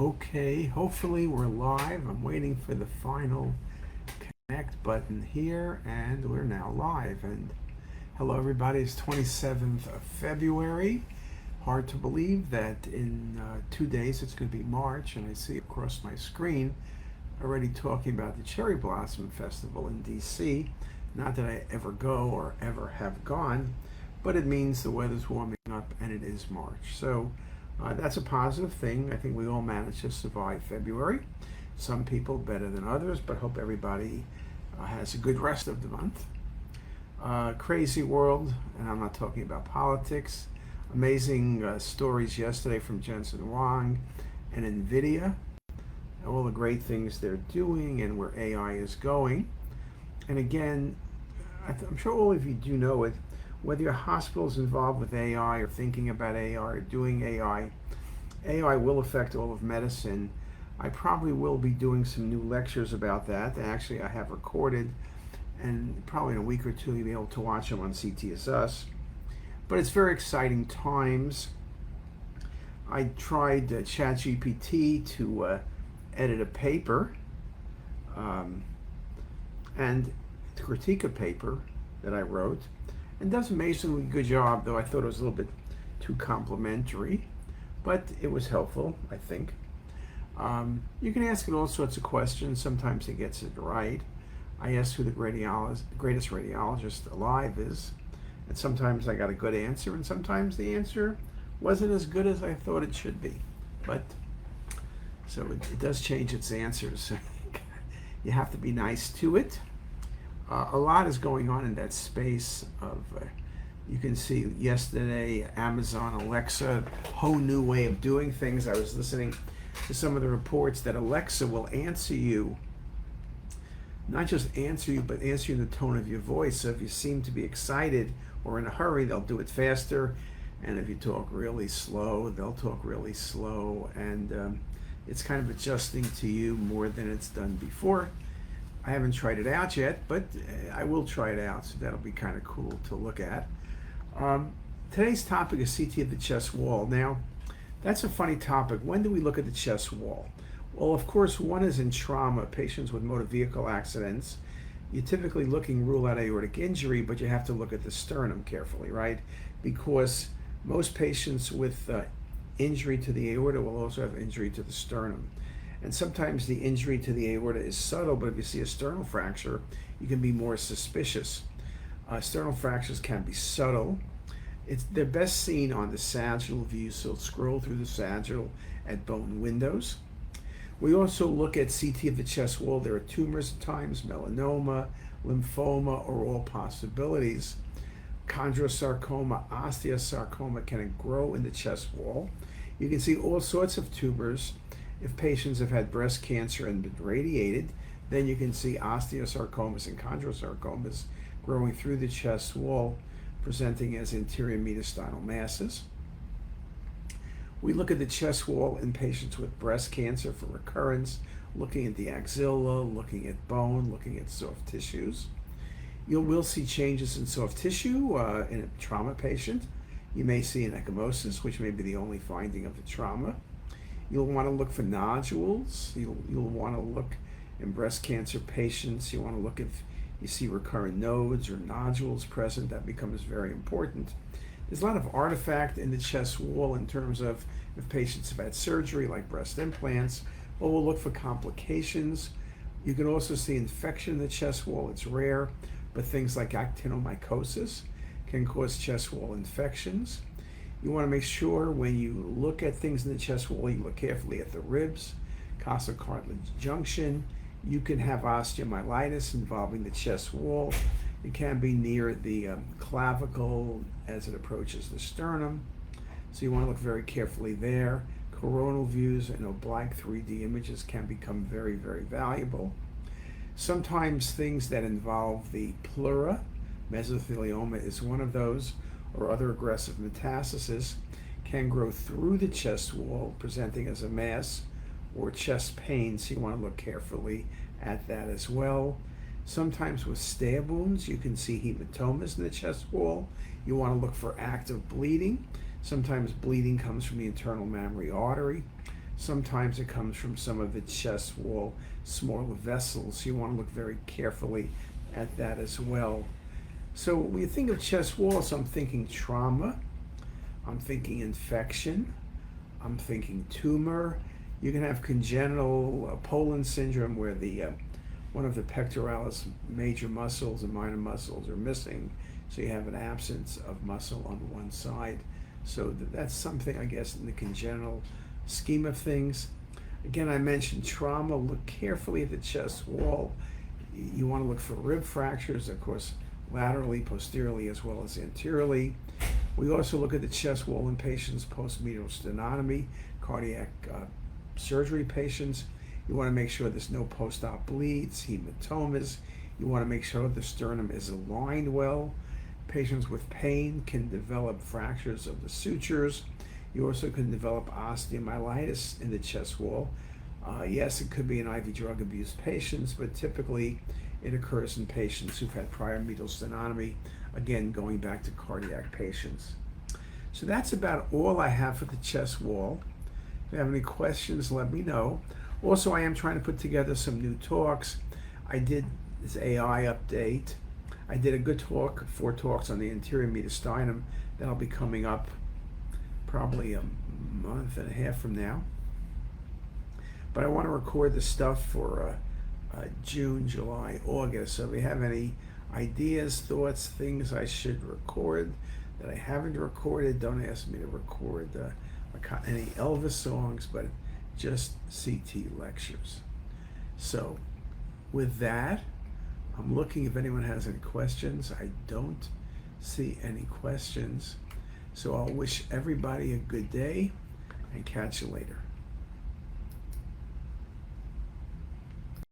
Okay, hopefully we're live. I'm waiting for the final connect button here, and we're now live. And hello, everybody. It's 27th of February. Hard to believe that in 2 days it's going to be March, and I see across my screen already talking about the Cherry Blossom Festival in DC. Not that I ever go or ever have gone, but it means the weather's warming up and it is March. So that's a positive thing. I think we all managed to survive February. Some people better than others, but hope everybody has a good rest of the month. Crazy world, and I'm not talking about politics. Amazing stories yesterday from Jensen Huang and NVIDIA. All the great things they're doing and where AI is going. And again, I'm sure all of you do know it, whether your hospital is involved with AI or thinking about AI or doing AI, AI will affect all of medicine. I probably will be doing some new lectures about that. Actually, I have recorded, and probably in a week or two you'll be able to watch them on CTisus. But it's very exciting times. I tried ChatGPT to edit a paper and to critique a paper that I wrote, and does an amazingly good job, though I thought it was a little bit too complimentary, but it was helpful, I think. You can ask it all sorts of questions. Sometimes it gets it right. I asked who the greatest radiologist alive is, and sometimes I got a good answer, and sometimes the answer wasn't as good as I thought it should be. But so it does change its answers. So you have to be nice to it. A lot is going on in that space of, you can see yesterday, Amazon Alexa, whole new way of doing things. I was listening to some of the reports that Alexa will answer you, not just answer you, but answer you in the tone of your voice. So if you seem to be excited or in a hurry, they'll do it faster. And if you talk really slow, they'll talk really slow. And it's kind of adjusting to you more than it's done before. I haven't tried it out yet, but I will try it out, so that'll be kind of cool to look at. Today's topic is CT of the chest wall. Now, that's a funny topic. When do we look at the chest wall? Well, of course, one is in trauma, patients with motor vehicle accidents. You're typically rule out aortic injury, but you have to look at the sternum carefully, right? Because most patients with injury to the aorta will also have injury to the sternum. And sometimes the injury to the aorta is subtle, but if you see a sternal fracture, you can be more suspicious. Sternal fractures can be subtle. They're best seen on the sagittal view, so scroll through the sagittal at bone windows. We also look at CT of the chest wall. There are tumors at times, melanoma, lymphoma, or all possibilities. Chondrosarcoma, osteosarcoma can grow in the chest wall. You can see all sorts of tumors. If patients have had breast cancer and been radiated, then you can see osteosarcomas and chondrosarcomas growing through the chest wall, presenting as interior mediastinal masses. We look at the chest wall in patients with breast cancer for recurrence, looking at the axilla, looking at bone, looking at soft tissues. You will see changes in soft tissue in a trauma patient. You may see an ecchymosis, which may be the only finding of the trauma. You'll want to look for nodules. You'll want to look in breast cancer patients. You want to look if you see recurrent nodes or nodules present. That becomes very important. There's a lot of artifact in the chest wall in terms of if patients have had surgery like breast implants, or we'll look for complications. You can also see infection in the chest wall. It's rare, but things like actinomycosis can cause chest wall infections. You want to make sure when you look at things in the chest wall, you look carefully at the ribs, costocartilage junction. You can have osteomyelitis involving the chest wall. It can be near the clavicle as it approaches the sternum. So you want to look very carefully there. Coronal views and oblique 3D images can become very, very valuable. Sometimes things that involve the pleura, mesothelioma is one of those, or other aggressive metastases, can grow through the chest wall, presenting as a mass or chest pain, so you want to look carefully at that as well. Sometimes with stab wounds, you can see hematomas in the chest wall. You want to look for active bleeding. Sometimes bleeding comes from the internal mammary artery. Sometimes it comes from some of the chest wall, smaller vessels. You want to look very carefully at that as well. So when you think of chest walls, I'm thinking trauma, I'm thinking infection, I'm thinking tumor. You can have congenital Poland syndrome where the one of the pectoralis major muscles and minor muscles are missing, so you have an absence of muscle on one side. So that's something, I guess, in the congenital scheme of things. Again, I mentioned trauma. Look carefully at the chest wall. You want to look for rib fractures, of course, laterally, posteriorly, as well as anteriorly. We also look at the chest wall in patients post-medial sternotomy, cardiac surgery patients. You want to make sure there's no post-op bleeds, hematomas. You want to make sure the sternum is aligned well. Patients with pain can develop fractures of the sutures. You also can develop osteomyelitis in the chest wall. Yes, it could be in IV drug abuse patients, but typically it occurs in patients who've had prior medial sternotomy, again, going back to cardiac patients. So that's about all I have for the chest wall. If you have any questions, let me know. Also, I am trying to put together some new talks. I did this AI update. I did a good talk, 4 talks on the anterior mediastinum. That'll be coming up probably a month and a half from now. But I want to record the stuff for June, July, August. So if you have any ideas, thoughts, things I should record that I haven't recorded, don't ask me to record any Elvis songs, but just CT lectures. So with that, I'm looking if anyone has any questions. I don't see any questions. So I'll wish everybody a good day and catch you later.